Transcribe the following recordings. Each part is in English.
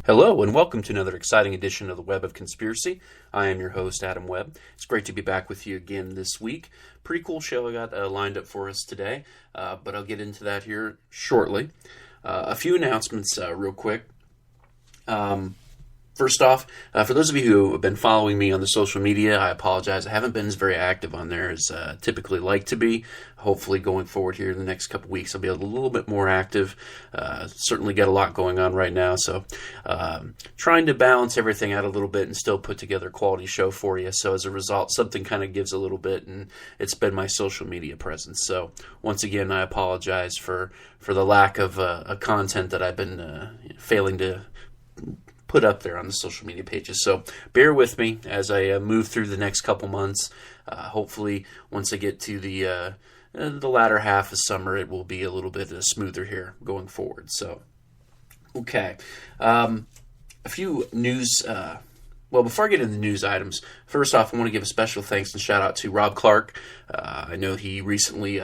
Hello, and welcome to another exciting edition of the Web of Conspiracy. I am your host, Adam Webb. It's great to be back with you again this week. Pretty cool show I got lined up for us today, but I'll get into that here shortly. A few announcements real quick. First off, for those of you who have been following me on the social media, I apologize. I haven't been as very active on there as typically like to be. Hopefully going forward here in the next couple weeks, I'll be a little bit more active. Certainly got a lot going on right now, so trying to balance everything out a little bit and still put together a quality show for you. So as a result, something kind of gives a little bit, and it's been my social media presence. So once again, I apologize for the lack of content that I've been failing to put up there on the social media pages. So bear with me as I move through the next couple months. Hopefully, once I get to the latter half of summer, it will be a little bit smoother here going forward. So, okay. A few news... Well, before I get into the news items, first off, I want to give a special thanks and shout out to Rob Clark. I know he recently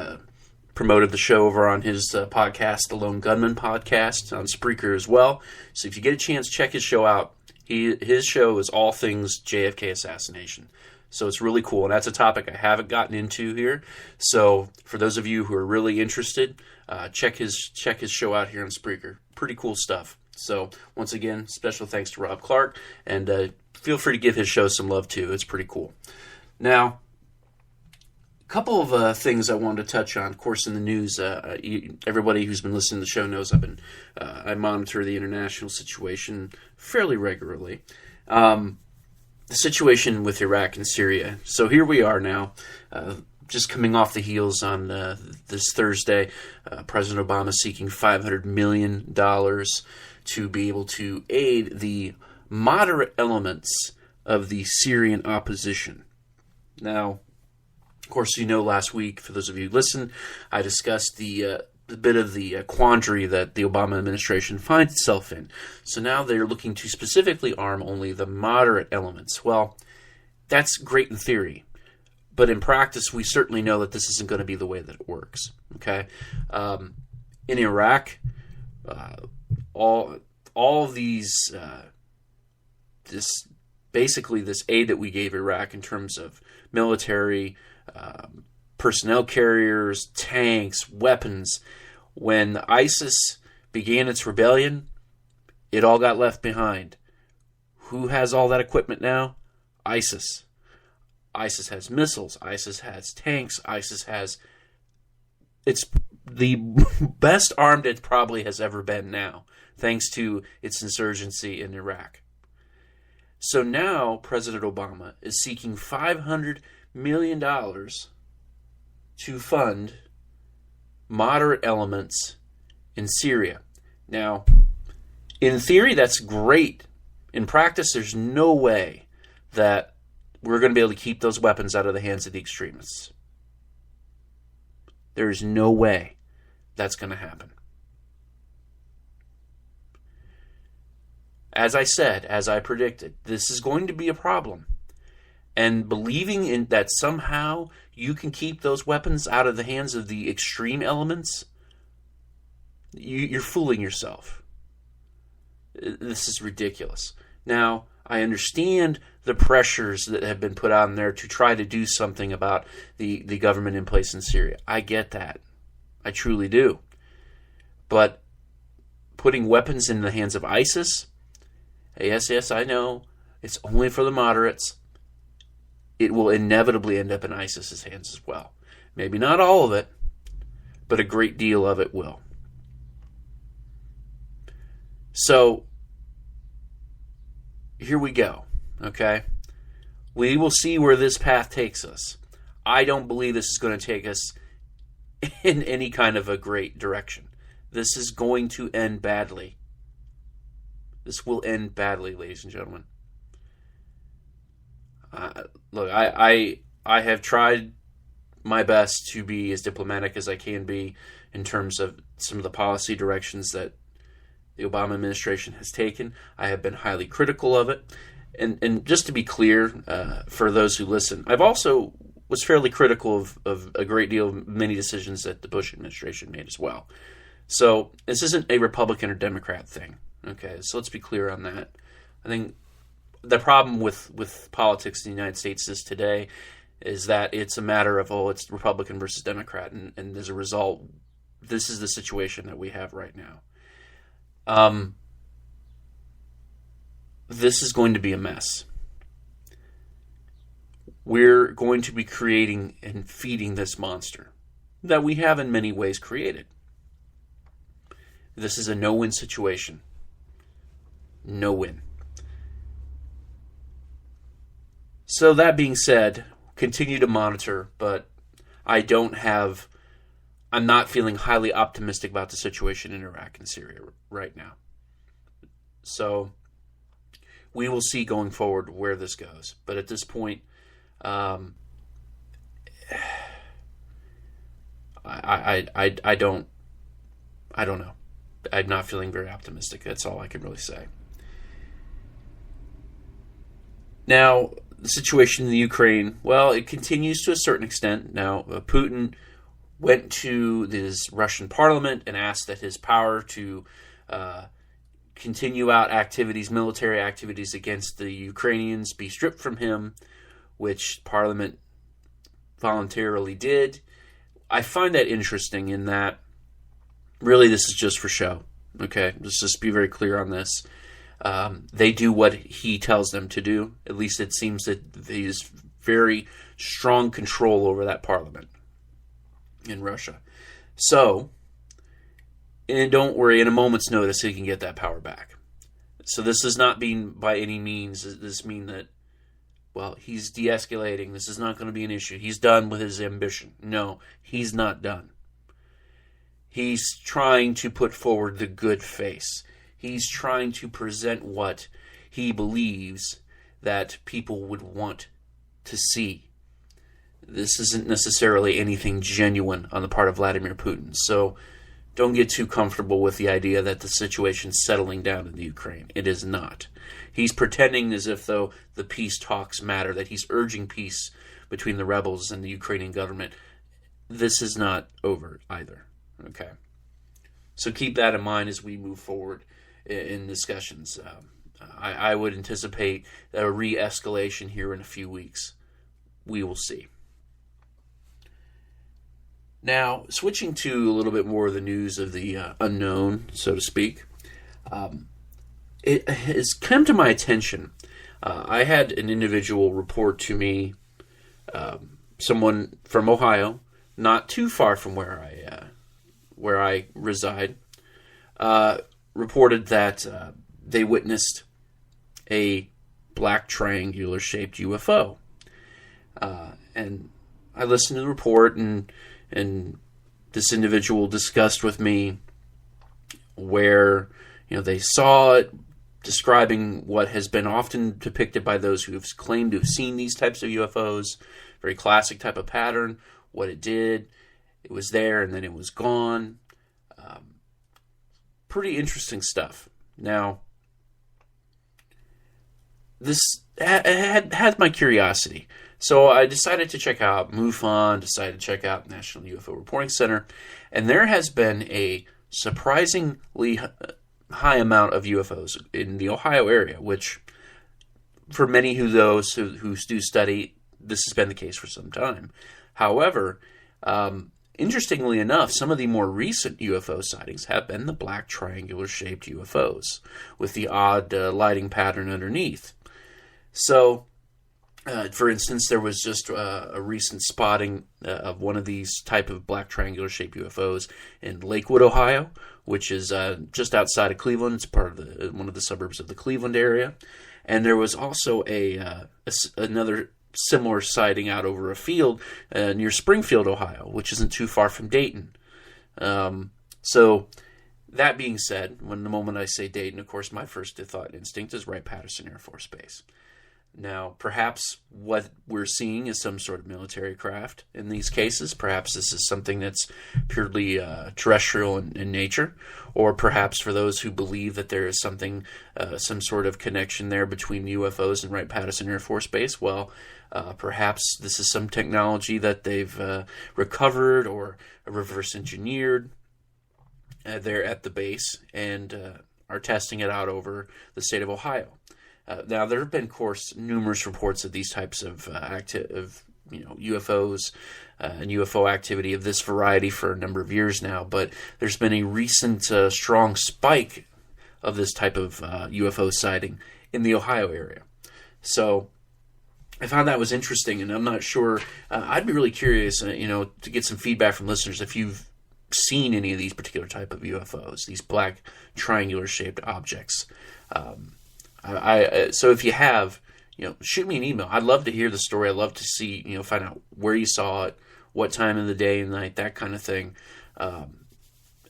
promoted the show over on his podcast, the Lone Gunman podcast, on Spreaker as well. So if you get a chance, check his show out. His show is all things JFK assassination. So it's really cool, and that's a topic I haven't gotten into here. So for those of you who are really interested, check his show out here on Spreaker. Pretty cool stuff. So once again, special thanks to Rob Clark, and feel free to give his show some love too. It's pretty cool. Now, a couple of things I wanted to touch on. Of course, in the news, everybody who's been listening to the show knows I monitor the international situation fairly regularly. The situation with Iraq and Syria. So here we are now, just coming off the heels on this Thursday. President Obama seeking $500 million to be able to aid the moderate elements of the Syrian opposition. Now, of course, you know, last week, for those of you who listened, I discussed the bit of the quandary that the Obama administration finds itself in. So now they're looking to specifically arm only the moderate elements. Well, that's great in theory, but in practice, we certainly know that this isn't going to be the way that it works. Okay, in Iraq, all of these this aid that we gave Iraq in terms of military, personnel carriers, tanks, weapons. When ISIS began its rebellion, it all got left behind. Who has all that equipment now? ISIS. ISIS has missiles. ISIS has tanks. ISIS has... It's the best armed it probably has ever been now, thanks to its insurgency in Iraq. So now President Obama is seeking $500 million to fund moderate elements in Syria. Now, in theory, that's great. In practice, there's no way that we're going to be able to keep those weapons out of the hands of the extremists. There is no way that's going to happen. As I said, as I predicted, this is going to be a problem. And believing in that somehow you can keep those weapons out of the hands of the extreme elements, you're fooling yourself. This is ridiculous. Now, I understand the pressures that have been put on there to try to do something about the government in place in Syria. I get that. I truly do. But putting weapons in the hands of ISIS, yes, I know, it's only for the moderates. It will inevitably end up in ISIS's hands as well. Maybe not all of it, but a great deal of it will. So, here we go, okay? We will see where this path takes us. I don't believe this is going to take us in any kind of a great direction. This is going to end badly. This will end badly, ladies and gentlemen. Look, I have tried my best to be as diplomatic as I can be in terms of some of the policy directions that the Obama administration has taken. I have been highly critical of it. And just to be clear, for those who listen, I've also was fairly critical of a great deal of many decisions that the Bush administration made as well. So this isn't a Republican or Democrat thing, Okay, so let's be clear on that. I think the problem with politics in the United States today is that it's a matter of, it's Republican versus Democrat, and as a result, this is the situation that we have right now. This is going to be a mess. We're going to be creating and feeding this monster that we have in many ways created. This is a no-win situation. No win. So that being said, continue to monitor, but I'm not feeling highly optimistic about the situation in Iraq and Syria right now. So we will see going forward where this goes. But at this point, I don't know. I'm not feeling very optimistic. That's all I can really say. Now, the situation in the Ukraine, well, it continues to a certain extent. Now, Putin went to this Russian parliament and asked that his power to continue out military activities against the Ukrainians be stripped from him, which Parliament voluntarily did. I find that interesting in that really this is just for show. Okay, let's just be very clear on this. They do what he tells them to do. At least it seems that he has very strong control over that parliament in Russia. So, and don't worry, in a moment's notice, he can get that power back. So this does not mean by any means, does this mean that, well, he's de-escalating. This is not going to be an issue. He's done with his ambition. No, he's not done. He's trying to put forward the good face. He's trying to present what he believes that people would want to see. This isn't necessarily anything genuine on the part of Vladimir Putin. So don't get too comfortable with the idea that the situation's settling down in the Ukraine. It is not. He's pretending as if though the peace talks matter, that he's urging peace between the rebels and the Ukrainian government. This is not over either. Okay. So keep that in mind as we move forward in discussions. I would anticipate a re-escalation here in a few weeks. We will see. Now, switching to a little bit more of the news of the unknown, so to speak, it has come to my attention. I had an individual report to me, someone from Ohio, not too far from where I reside, reported that they witnessed a black triangular-shaped UFO. And I listened to the report, and this individual discussed with me where they saw it, describing what has been often depicted by those who have claimed to have seen these types of UFOs, very classic type of pattern, what it did. It was there and then it was gone. Pretty interesting stuff. Now, this had my curiosity. So I decided to check out MUFON, decided to check out National UFO Reporting Center, and there has been a surprisingly high amount of UFOs in the Ohio area, which for many of those who do study, this has been the case for some time. However, interestingly enough, some of the more recent UFO sightings have been the black triangular-shaped UFOs with the odd lighting pattern underneath. So, for instance, there was just a recent spotting of one of these type of black triangular-shaped UFOs in Lakewood, Ohio, which is just outside of Cleveland. It's part of one of the suburbs of the Cleveland area. And there was also another similar sighting out over a field near Springfield, Ohio, which isn't too far from Dayton. So that being said, the moment I say Dayton, of course, my first thought instinct is Wright-Patterson Air Force Base. Now, perhaps what we're seeing is some sort of military craft in these cases. Perhaps this is something that's purely terrestrial in nature. Or perhaps for those who believe that there is something, some sort of connection there between UFOs and Wright-Patterson Air Force Base, well, perhaps this is some technology that they've recovered or reverse engineered there at the base. And are testing it out over the state of Ohio. Now, there have been, of course, numerous reports of these types of UFOs and UFO activity of this variety for a number of years now, but there's been a recent strong spike of this type of UFO sighting in the Ohio area. So I found that was interesting, and I'm not sure. I'd be really curious, to get some feedback from listeners if you've seen any of these particular type of UFOs, these black triangular-shaped objects. So if you have, shoot me an email. I'd love to hear the story. I'd love to see, find out where you saw it, what time of the day and night, that kind of thing.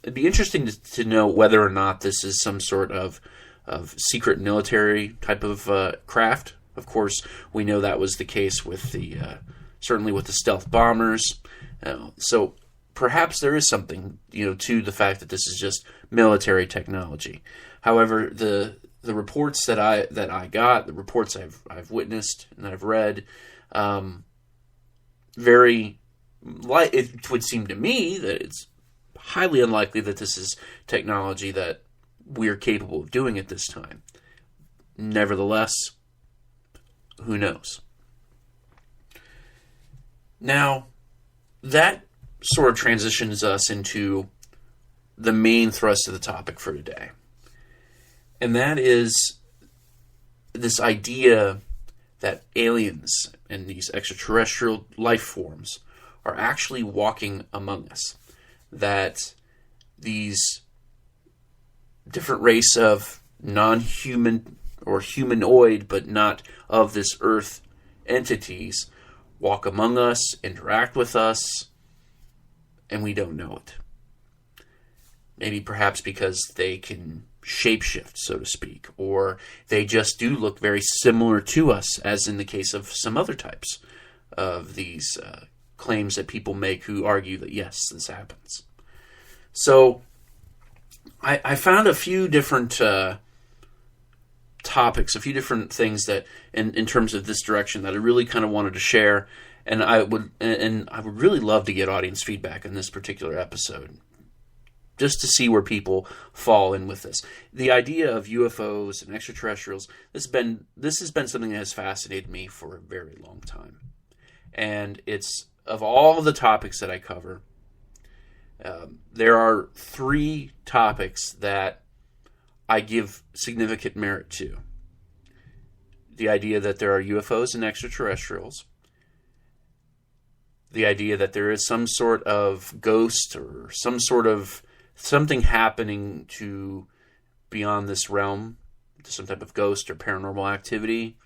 It'd be interesting to know whether or not this is some sort of secret military type of craft. Of course, we know that was the case with certainly with the stealth bombers. So perhaps there is something, to the fact that this is just military technology. However, the reports that I got, the reports I've witnessed and that I've read, it would seem to me that it's highly unlikely that this is technology that we're capable of doing at this time. Nevertheless, who knows? Now, that sort of transitions us into the main thrust of the topic for today. And that is this idea that aliens and these extraterrestrial life forms are actually walking among us. That these different race of non-human or humanoid, but not of this earth entities, walk among us, interact with us, and we don't know it. Maybe perhaps because they can shapeshift, so to speak, or they just do look very similar to us, as in the case of some other types of these claims that people make who argue that, yes, this happens. So I found a few different topics, a few different things that, in terms of this direction, that I really kind of wanted to share, and I would really love to get audience feedback on this particular episode, just to see where people fall in with this. The idea of UFOs and extraterrestrials, this has been something that has fascinated me for a very long time. And it's, of all of the topics that I cover, there are 3 topics that I give significant merit to. The idea that there are UFOs and extraterrestrials. The idea that there is some sort of ghost or some sort of something happening to beyond this realm, some type of ghost or paranormal activity.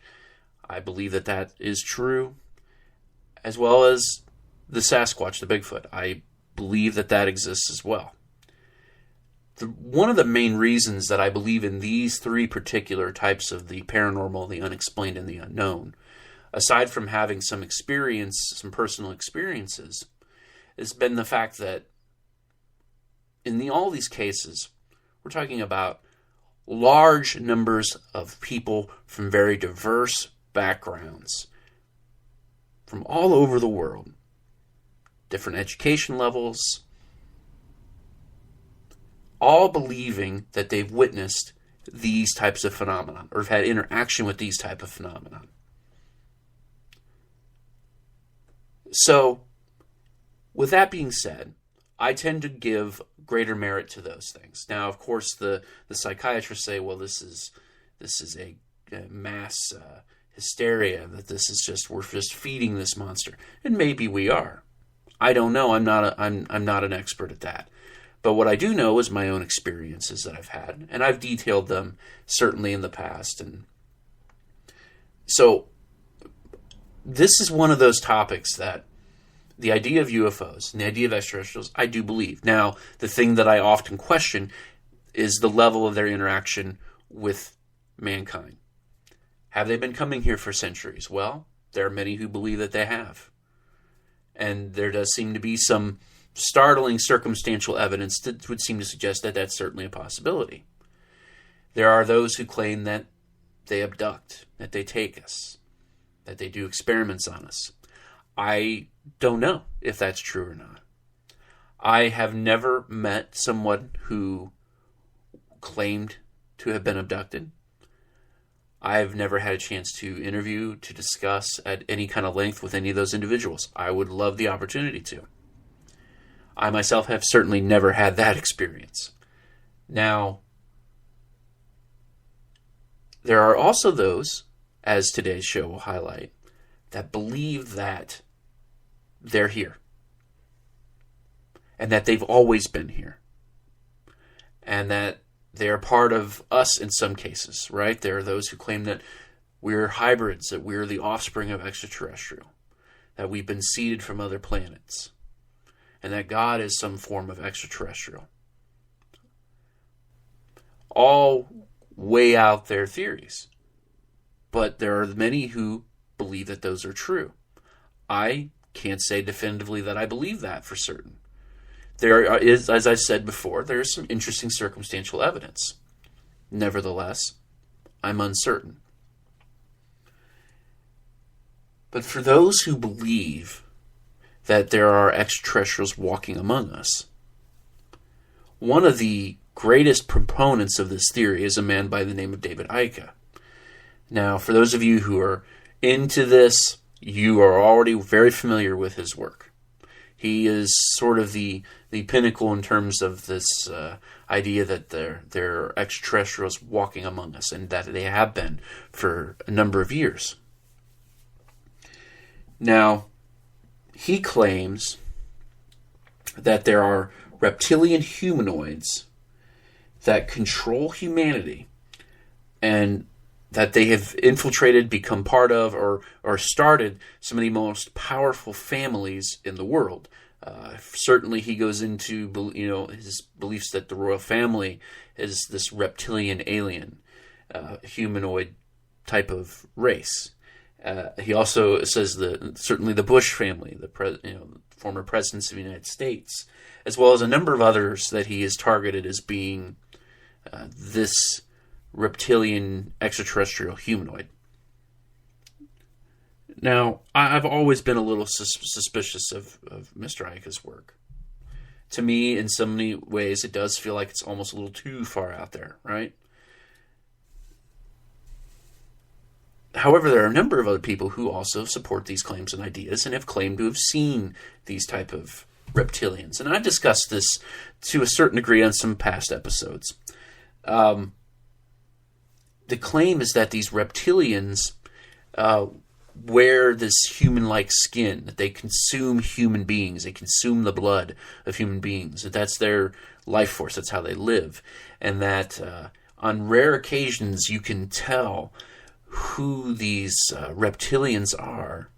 I believe that that is true. As well as the Sasquatch, the Bigfoot. I believe that that exists as well. One of the main reasons that I believe in these 3 particular types of the paranormal, the unexplained, and the unknown, aside from having some experience, some personal experiences, has been the fact that in all these cases, we're talking about large numbers of people from very diverse backgrounds, from all over the world, different education levels, all believing that they've witnessed these types of phenomena or have had interaction with these type of phenomena. So, with that being said, I tend to give greater merit to those things. Now, of course, the psychiatrists say, well, this is a mass hysteria, that this is we're just feeding this monster, and maybe we are. I don't know. I'm not an expert at that. But what I do know is my own experiences that I've had, and I've detailed them certainly in the past. And so this is one of those topics that the idea of UFOs and the idea of extraterrestrials, I do believe. Now, the thing that I often question is the level of their interaction with mankind. Have they been coming here for centuries? Well, there are many who believe that they have. And there does seem to be some startling circumstantial evidence that would seem to suggest that that's certainly a possibility. There are those who claim that they abduct, that they take us, that they do experiments on us. I don't know if that's true or not. I have never met someone who claimed to have been abducted. I've never had a chance to interview, to discuss at any kind of length with any of those individuals. I would love the opportunity to. I myself have certainly never had that experience. Now, there are also those, as today's show will highlight, that believe that they're here. And that they've always been here. And that they're part of us in some cases, right? There are those who claim that we're hybrids, that we're the offspring of extraterrestrial, that we've been seeded from other planets, and that God is some form of extraterrestrial. All way out there theories. But there are many who believe that those are true. I can't say definitively that I believe that for certain. There is, as I said before, there is some interesting circumstantial evidence. Nevertheless, I'm uncertain. But for those who believe that there are extraterrestrials walking among us, one of the greatest proponents of this theory is a man by the name of David Icke. Now, for those of you who are into this, you are already very familiar with his work. He is sort of the pinnacle in terms of this idea that there are extraterrestrials walking among us, and that they have been for a number of years. Now, he claims that there are reptilian humanoids that control humanity, and that they have infiltrated, become part of, or started some of the most powerful families in the world. Certainly he goes into his beliefs that the royal family is this reptilian alien, humanoid type of race. He also says that certainly the Bush family, former presidents of the United States, as well as a number of others that he has targeted as being this reptilian extraterrestrial humanoid. Now, I've always been a little suspicious of Mr. Icke's work. To me, in so many ways, it does feel like it's almost a little too far out there, right? However, there are a number of other people who also support these claims and ideas and have claimed to have seen these type of reptilians. And I've discussed this to a certain degree on some past episodes. The claim is that these reptilians wear this human-like skin, that they consume human beings, they consume the blood of human beings, that that's their life force, that's how they live, and that on rare occasions you can tell who these reptilians are,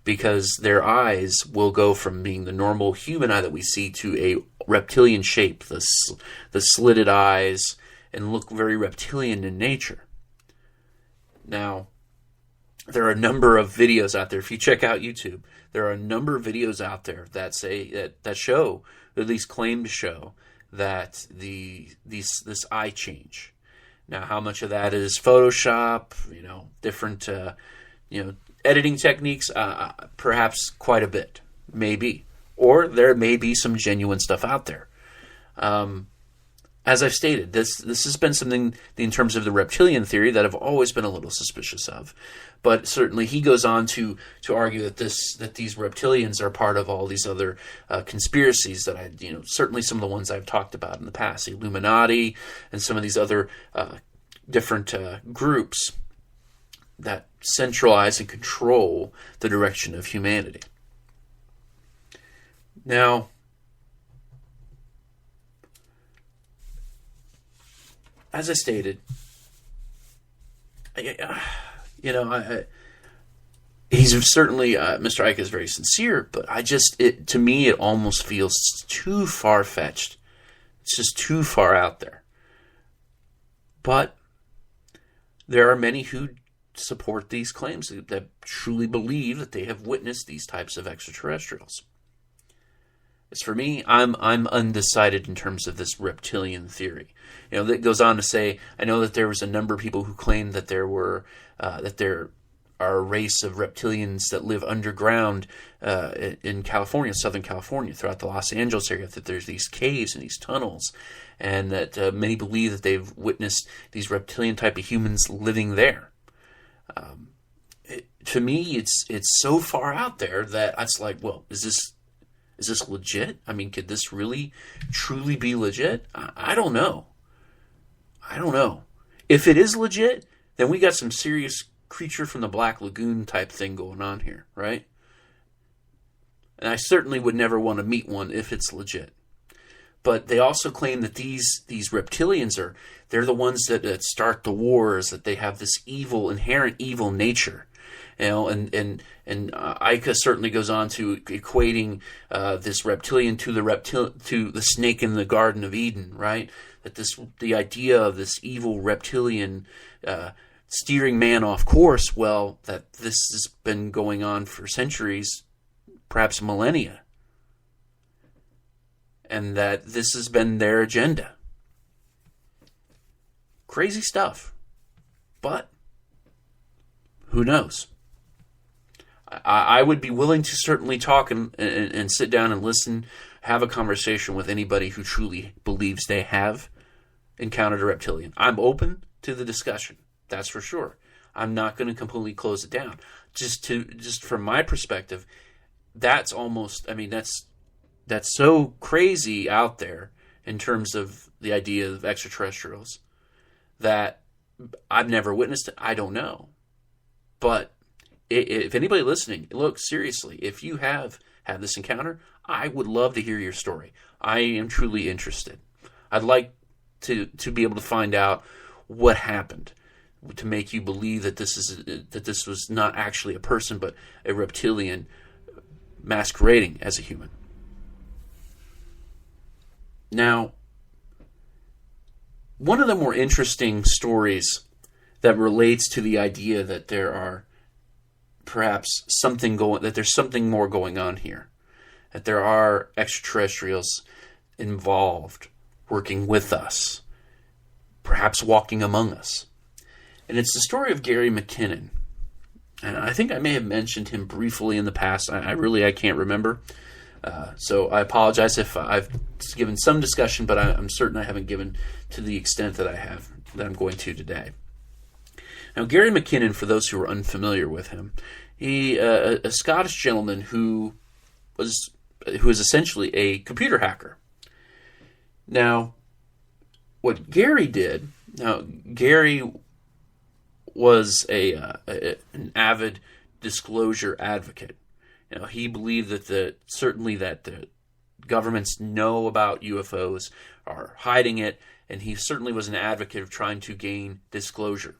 because their eyes will go from being the normal human eye that we see to a reptilian shape, the slitted eyes, and look very reptilian in nature. Now, there are a number of videos out there. If you check out YouTube, there are a number of videos out there that say that show, or at least claim to show, that this eye change. Now, how much of that is Photoshop? Different editing techniques. Perhaps quite a bit, maybe, or there may be some genuine stuff out there. As I've stated, this has been something in terms of the reptilian theory that I've always been a little suspicious of. But certainly he goes on to argue that these reptilians are part of all these other conspiracies that certainly some of the ones I've talked about in the past, the Illuminati and some of these other different groups that centralize and control the direction of humanity. Now, as I stated, he's certainly Mr. Icke is very sincere, but to me it almost feels too far-fetched. It's just too far out there. But there are many who support these claims, that truly believe that they have witnessed these types of extraterrestrials. As for me, I'm undecided in terms of this reptilian theory. That goes on to say, I know that there was a number of people who claimed that there are a race of reptilians that live underground in California, Southern California, throughout the Los Angeles area, that there's these caves and these tunnels, and that many believe that they've witnessed these reptilian type of humans living there. To me, it's so far out there that it's like, well, is this legit? I mean, could this really, truly be legit? I don't know. If it is legit, then we got some serious creature from the Black Lagoon type thing going on here, right? And I certainly would never want to meet one if it's legit. But they also claim that these reptilians they're the ones that start the wars, that they have this inherent evil nature. You know, and Ica certainly goes on to equating this reptilian to the snake in the Garden of Eden, right? That the idea of this evil reptilian steering man off course, well, that this has been going on for centuries, perhaps millennia, and that this has been their agenda. Crazy stuff, but who knows? I would be willing to certainly talk and sit down and listen, have a conversation with anybody who truly believes they have encountered a reptilian. I'm open to the discussion, that's for sure. I'm not going to completely close it down. Just from my perspective, that's so crazy out there in terms of the idea of extraterrestrials that I've never witnessed it. I don't know. But if anybody listening, look, seriously, if you have had this encounter, I would love to hear your story. I am truly interested. I'd like to be able to find out what happened to make you believe that this was not actually a person, but a reptilian masquerading as a human. Now, one of the more interesting stories that relates to the idea that there are perhaps there's something more going on here, that there are extraterrestrials involved, working with us, perhaps walking among us. And it's the story of Gary McKinnon. And I think I may have mentioned him briefly in the past. I can't remember. So I apologize if I've given some discussion, but I'm certain I haven't given to the extent that I'm going to today. Now, Gary McKinnon, for those who are unfamiliar with him, he a Scottish gentleman who is essentially a computer hacker. Now, what Gary did. Now, Gary was an avid disclosure advocate. You know, he believed that certainly the governments know about UFOs, are hiding it, and he certainly was an advocate of trying to gain disclosure.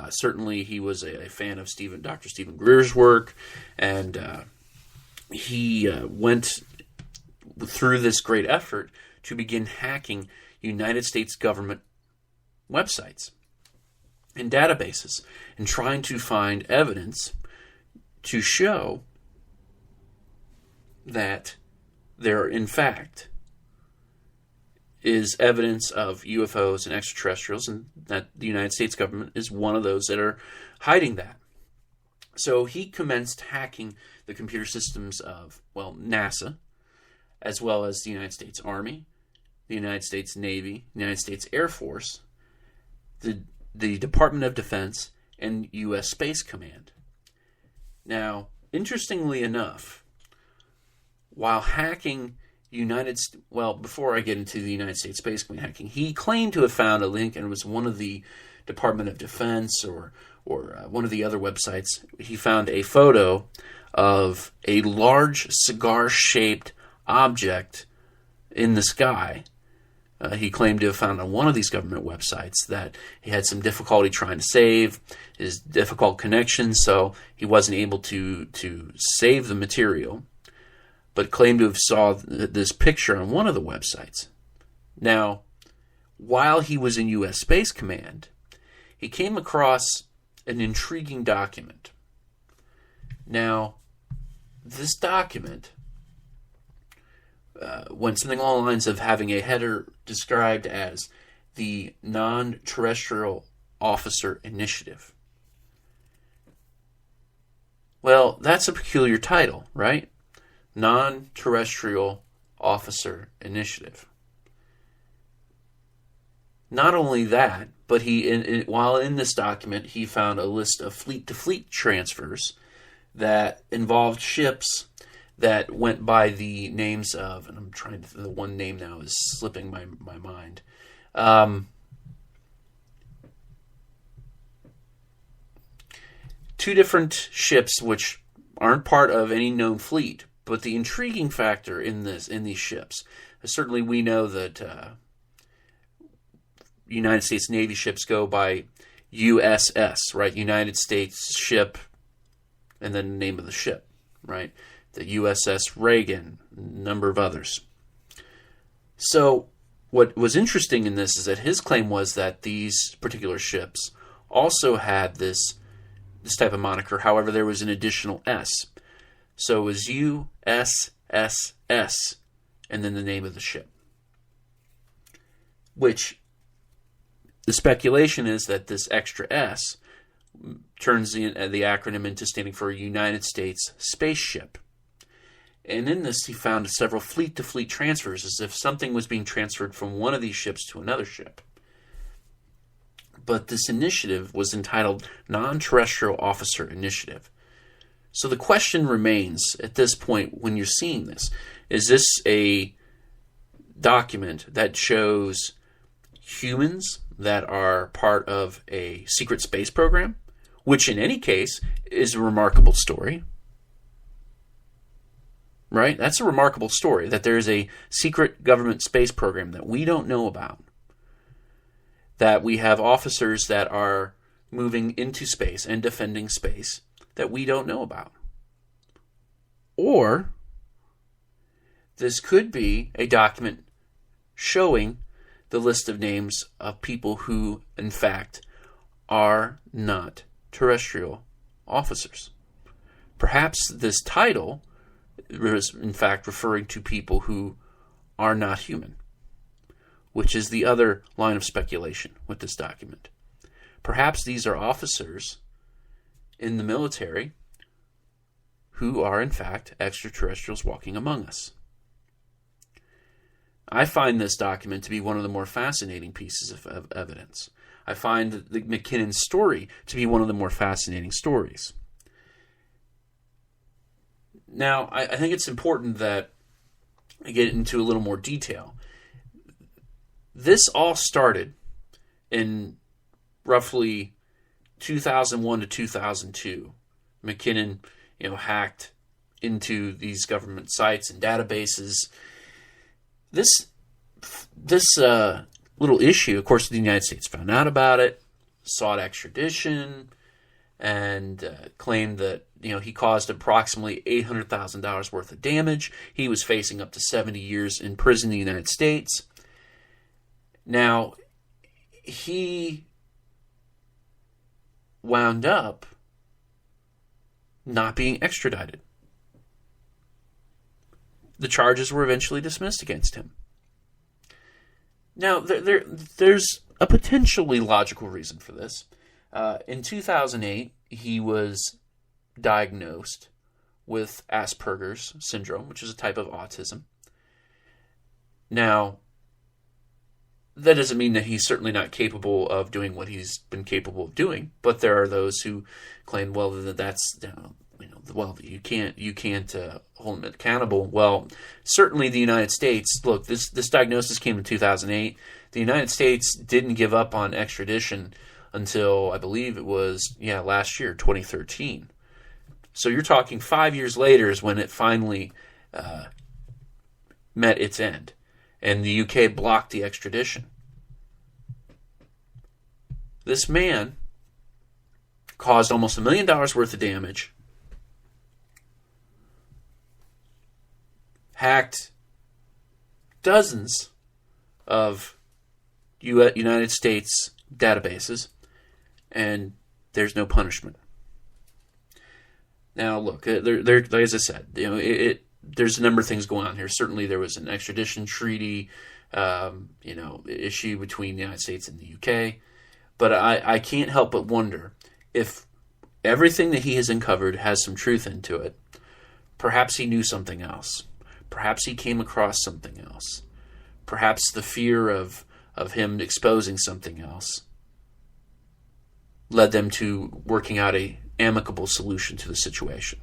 Certainly, he was a fan of Dr. Stephen Greer's work, and he went through this great effort to begin hacking United States government websites and databases and trying to find evidence to show that there, in fact, is evidence of UFOs and extraterrestrials, and that the United States government is one of those that are hiding that. So he commenced hacking the computer systems of, NASA, as well as the United States Army, the United States Navy, the United States Air Force, the Department of Defense, and U.S. Space Command. Interestingly enough, while hacking before I get into the United States Space Command hacking, he claimed to have found a link, and it was one of the Department of Defense or one of the other websites. He found a photo of a large cigar-shaped object in the sky. He claimed to have found on one of these government websites that he had some difficulty trying to save, his difficult connection, so he wasn't able to save the material, but claimed to have saw this picture on one of the websites. Now, while he was in U.S. Space Command, he came across an intriguing document. Now, this document went something along the lines of having a header described as the Non-Terrestrial Officer Initiative. Well, that's a peculiar title, right? Non-Terrestrial Officer Initiative. Not only that, but while in this document, he found a list of fleet-to-fleet transfers that involved ships that went by the names of, and the one name now is slipping my mind. Two different ships which aren't part of any known fleet, but the intriguing factor in these ships, certainly we know that United States Navy ships go by USS, right? United States ship, and then the name of the ship, right? The USS Reagan, a number of others. So what was interesting in this is that his claim was that these particular ships also had this type of moniker. However, there was an additional S. So it was USSS and then the name of the ship. Which the speculation is that this extra S turns the acronym into standing for United States Spaceship. And in this, he found several fleet-to-fleet transfers, as if something was being transferred from one of these ships to another ship. But this initiative was entitled Non-Terrestrial Officer Initiative. So the question remains at this point when you're seeing this, is this a document that shows humans that are part of a secret space program, which in any case is a remarkable story? Right? That's a remarkable story, that there is a secret government space program that we don't know about. That we have officers that are moving into space and defending space that we don't know about. Or this could be a document showing the list of names of people who, in fact, are not terrestrial officers. Perhaps this title is, in fact, referring to people who are not human, which is the other line of speculation with this document. Perhaps these are officers in the military who are, in fact, extraterrestrials walking among us. I find this document to be one of the more fascinating pieces of evidence. I find the McKinnon's story to be one of the more fascinating stories. Now, I think it's important that I get into a little more detail. This all started in roughly 2001 to 2002. McKinnon, hacked into these government sites and databases. This little issue, of course, the United States found out about it, sought extradition, and claimed that he caused approximately $800,000 worth of damage. He was facing up to 70 years in prison in the United States. Now, he wound up not being extradited. The charges were eventually dismissed against him. Now, there's a potentially logical reason for this. In 2008, he was diagnosed with Asperger's syndrome, which is a type of autism. Now, that doesn't mean that he's certainly not capable of doing what he's been capable of doing, but there are those who claim, well, that's you can't hold him accountable. Well, certainly the United States. Look, this diagnosis came in 2008. The United States didn't give up on extradition until I believe it was last year, 2013. So you're talking 5 years later is when it finally met its end, and the UK blocked the extradition. This man caused almost $1 million worth of damage, hacked dozens of United States databases, and there's no punishment. Now, look, as I said, there's a number of things going on here. Certainly, there was an extradition treaty, issue between the United States and the UK. But I can't help but wonder if everything that he has uncovered has some truth into it, perhaps he knew something else. Perhaps he came across something else. Perhaps the fear of him exposing something else led them to working out an amicable solution to the situation.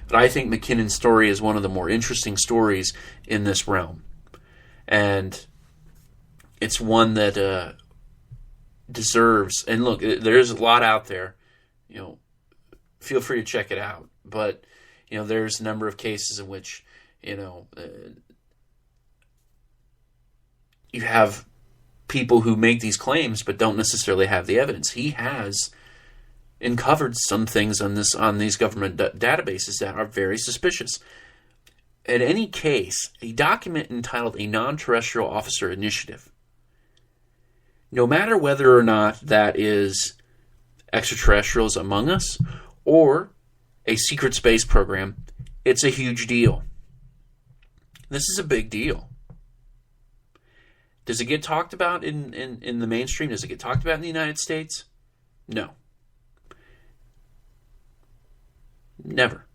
But I think McKinnon's story is one of the more interesting stories in this realm. And it's one that deserves, and look, there's a lot out there, feel free to check it out. But, there's a number of cases in which, you have people who make these claims but don't necessarily have the evidence. He has uncovered some things on these government databases that are very suspicious. In any case, a document entitled A Non-Terrestrial Officer Initiative, no matter whether or not that is Extraterrestrials Among Us or a secret space program, it's a huge deal. This is a big deal. Does it get talked about in the mainstream? Does it get talked about in the United States? No. Never.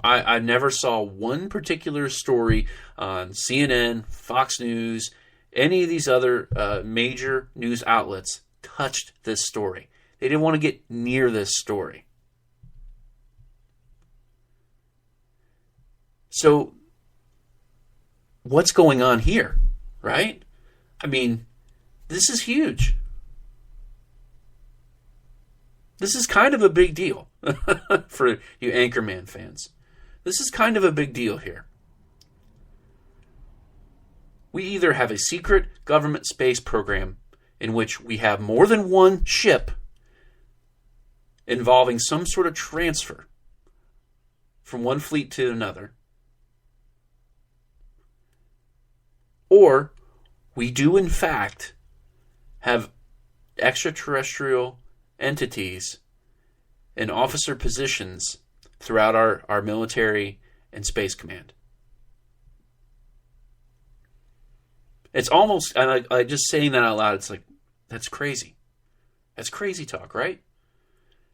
I never saw one particular story on CNN, Fox News, any of these other major news outlets touched this story. They didn't want to get near this story. So, what's going on here, right? I mean, this is huge. This is kind of a big deal for you Anchorman fans. This is kind of a big deal here. We either have a secret government space program in which we have more than one ship involving some sort of transfer from one fleet to another, or we do in fact have extraterrestrial entities in officer positions throughout our military and space command. It's almost, I just saying that out loud, it's like, that's crazy. That's crazy talk, right?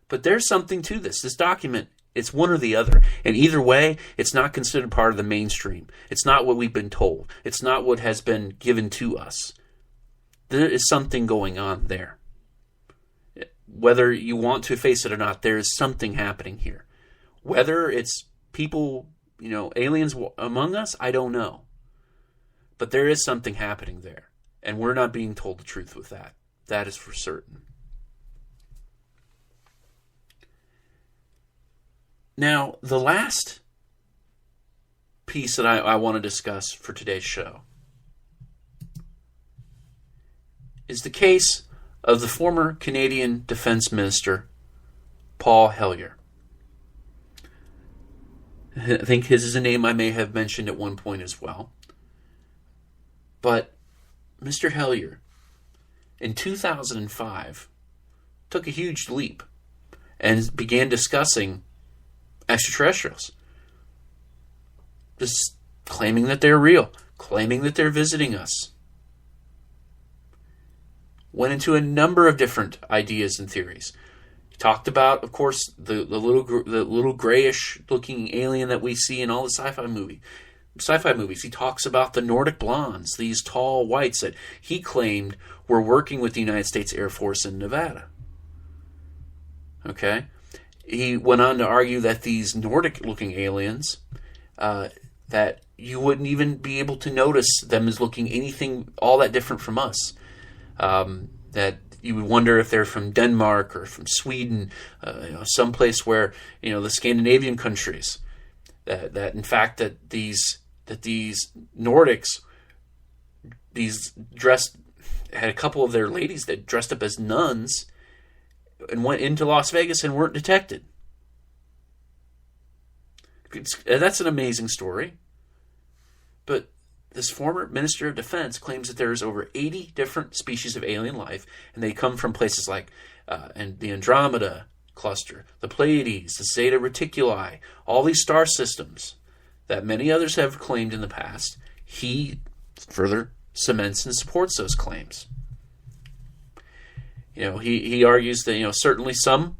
But there's something to this. This document, it's one or the other. And either way, it's not considered part of the mainstream. It's not what we've been told. It's not what has been given to us. There is something going on there. Whether you want to face it or not, there is something happening here. Whether it's people, aliens among us, I don't know. But there is something happening there. And we're not being told the truth with that. That is for certain. Now, the last piece that I want to discuss for today's show is the case of the former Canadian Defense Minister, Paul Hellyer. I think his is a name I may have mentioned at one point as well. But Mr. Hellyer, in 2005, took a huge leap and began discussing extraterrestrials. Just claiming that they're real, claiming that they're visiting us. Went into a number of different ideas and theories. He talked about, of course, the little grayish-looking alien that we see in all the sci-fi movies. He talks about the Nordic blondes, these tall whites that he claimed were working with the United States Air Force in Nevada. Okay? He went on to argue that these Nordic-looking aliens, that you wouldn't even be able to notice them as looking anything all that different from us. That you would wonder if they're from Denmark or from Sweden, someplace where, the Scandinavian countries. That in fact that these Nordics, had a couple of their ladies that dressed up as nuns and went into Las Vegas and weren't detected. That's an amazing story. But this former Minister of Defense claims that there's over 80 different species of alien life, and they come from places like and the Andromeda cluster, the Pleiades, the Zeta Reticuli, all these star systems that many others have claimed in the past. He further cements and supports those claims. He argues that, certainly some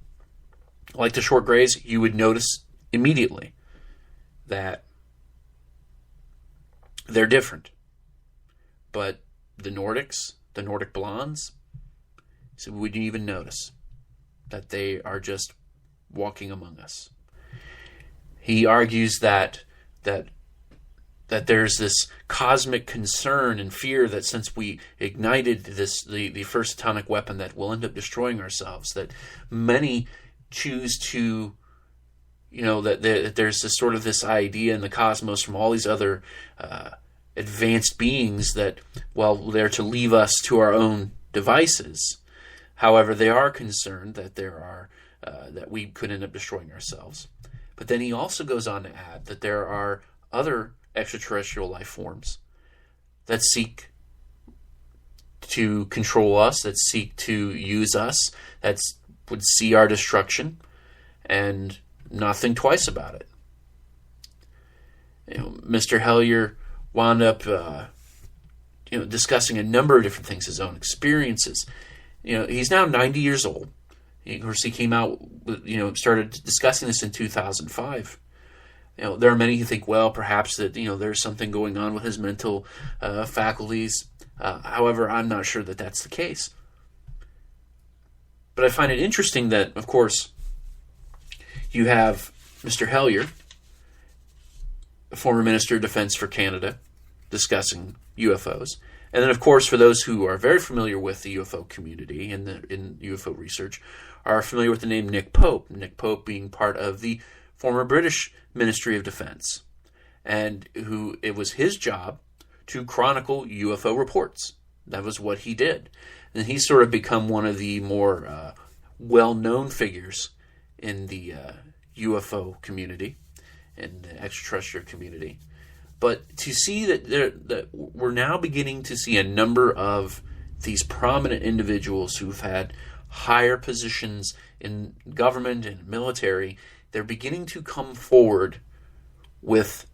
like the short grays, you would notice immediately that they're different. But the Nordics, the Nordic blondes, so we wouldn't even notice that they are just walking among us. He argues that there's this cosmic concern and fear that since we ignited the first atomic weapon that will end up destroying ourselves, that many choose to, that there's this sort of this idea in the cosmos from all these other advanced beings that, well, they're to leave us to our own devices. However, they are concerned that that we could end up destroying ourselves. But then he also goes on to add that there are other extraterrestrial life forms that seek to control us, that seek to use us, that would see our destruction and not think twice about it. Mr. Hellier wound up discussing a number of different things, his own experiences. He's now 90 years old. Of course, he came out, started discussing this in 2005. There are many who think, well, perhaps that, there's something going on with his mental faculties. However, I'm not sure that that's the case. But I find it interesting that, of course, you have Mr. Hellier, a former Minister of Defense for Canada, discussing UFOs. And then, of course, for those who are very familiar with the UFO community and in UFO research, are familiar with the name Nick Pope. Nick Pope being part of the former British Ministry of Defense, and who it was his job to chronicle UFO reports. That was what he did. And he's sort of become one of the more well-known figures in the UFO community and the extraterrestrial community. But to see that we're now beginning to see a number of these prominent individuals who've had higher positions in government and military, they're beginning to come forward with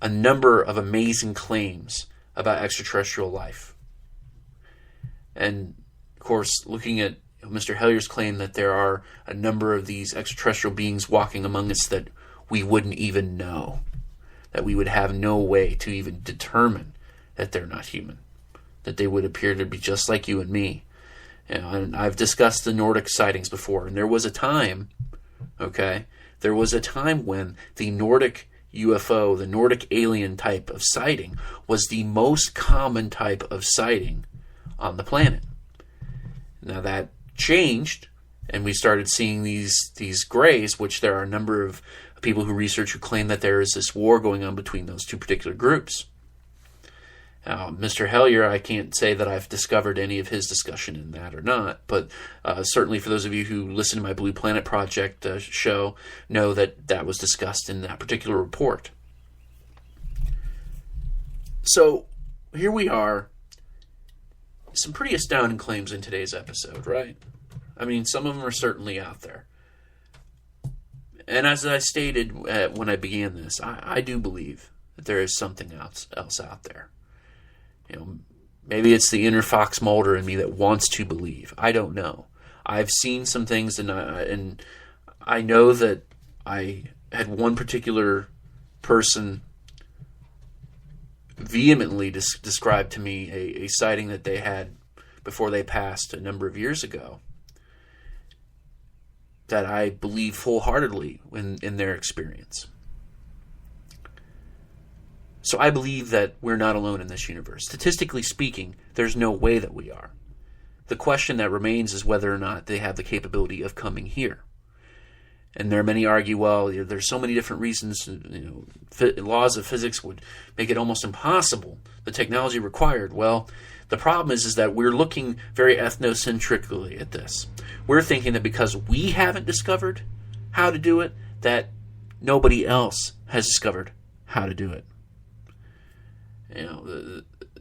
a number of amazing claims about extraterrestrial life. And, of course, looking at Mr. Hellier's claim that there are a number of these extraterrestrial beings walking among us that we wouldn't even know, that we would have no way to even determine that they're not human, that they would appear to be just like you and me. And I've discussed the Nordic sightings before, and there was a time when the Nordic UFO, the Nordic alien type of sighting, was the most common type of sighting on the planet. Now that changed, and we started seeing these grays, which there are a number of people who research who claim that there is this war going on between those two particular groups. Now, Mr. Hellier, I can't say that I've discovered any of his discussion in that or not, but certainly for those of you who listen to my Blue Planet Project show, know that that was discussed in that particular report. So, here we are. Some pretty astounding claims in today's episode, right? I mean, some of them are certainly out there. And as I stated when I began this, I do believe that there is something else out there. Maybe it's the inner Fox Mulder in me that wants to believe. I don't know. I've seen some things, and I know that I had one particular person vehemently describe to me a sighting that they had before they passed a number of years ago that I believe wholeheartedly in their experience. So I believe that we're not alone in this universe. Statistically speaking, there's no way that we are. The question that remains is whether or not they have the capability of coming here. And there are many argue, well, there's so many different reasons, laws of physics would make it almost impossible, the technology required. Well, the problem is that we're looking very ethnocentrically at this. We're thinking that because we haven't discovered how to do it, that nobody else has discovered how to do it.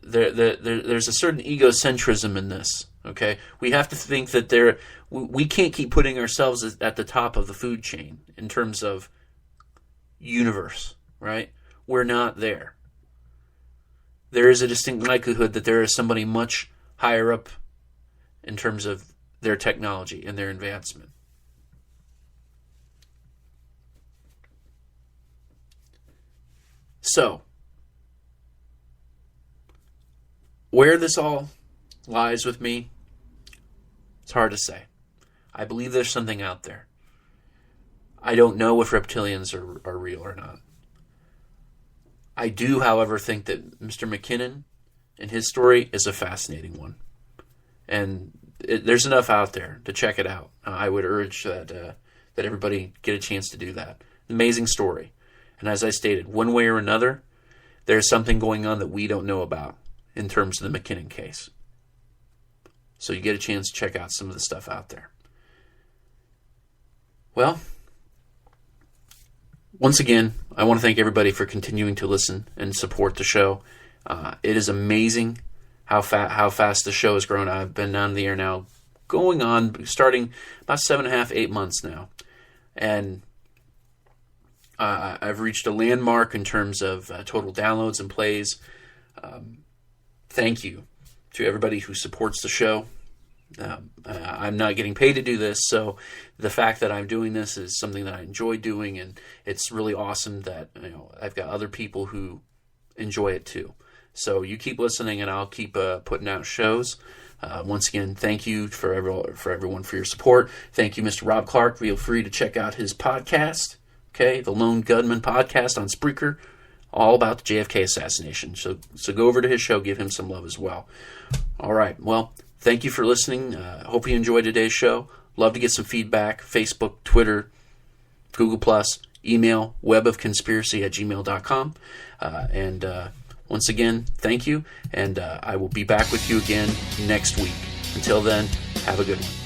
There's a certain egocentrism in this. Okay, we have to think that we can't keep putting ourselves at the top of the food chain in terms of universe, right? We're not there. There is a distinct likelihood that there is somebody much higher up in terms of their technology and their advancement. So, where this all lies with me, it's hard to say. I believe there's something out there. I don't know if reptilians are real or not. I do, however, think that Mr. McKinnon and his story is a fascinating one. And there's enough out there to check it out. I would urge that everybody get a chance to do that. Amazing story. And as I stated, one way or another, there's something going on that we don't know about in terms of the McKinnon case. So you get a chance to check out some of the stuff out there. Well, once again, I want to thank everybody for continuing to listen and support the show. It is amazing how fast the show has grown. I've been on the air now, starting about 7.5, 8 months now. And I've reached a landmark in terms of total downloads and plays. Thank you to everybody who supports the show. I'm not getting paid to do this, so the fact that I'm doing this is something that I enjoy doing, and it's really awesome that I've got other people who enjoy it too. So you keep listening, and I'll keep putting out shows. Once again, thank you for everyone for your support. Thank you, Mr. Rob Clark. Feel free to check out his podcast, the Lone Gunman podcast on Spreaker, all about the JFK assassination. So go over to his show, give him some love as well. All right, well, thank you for listening. Hope you enjoyed today's show. Love to get some feedback. Facebook, Twitter, Google+, email, webofconspiracy@gmail.com. And once again, thank you. And I will be back with you again next week. Until then, have a good one.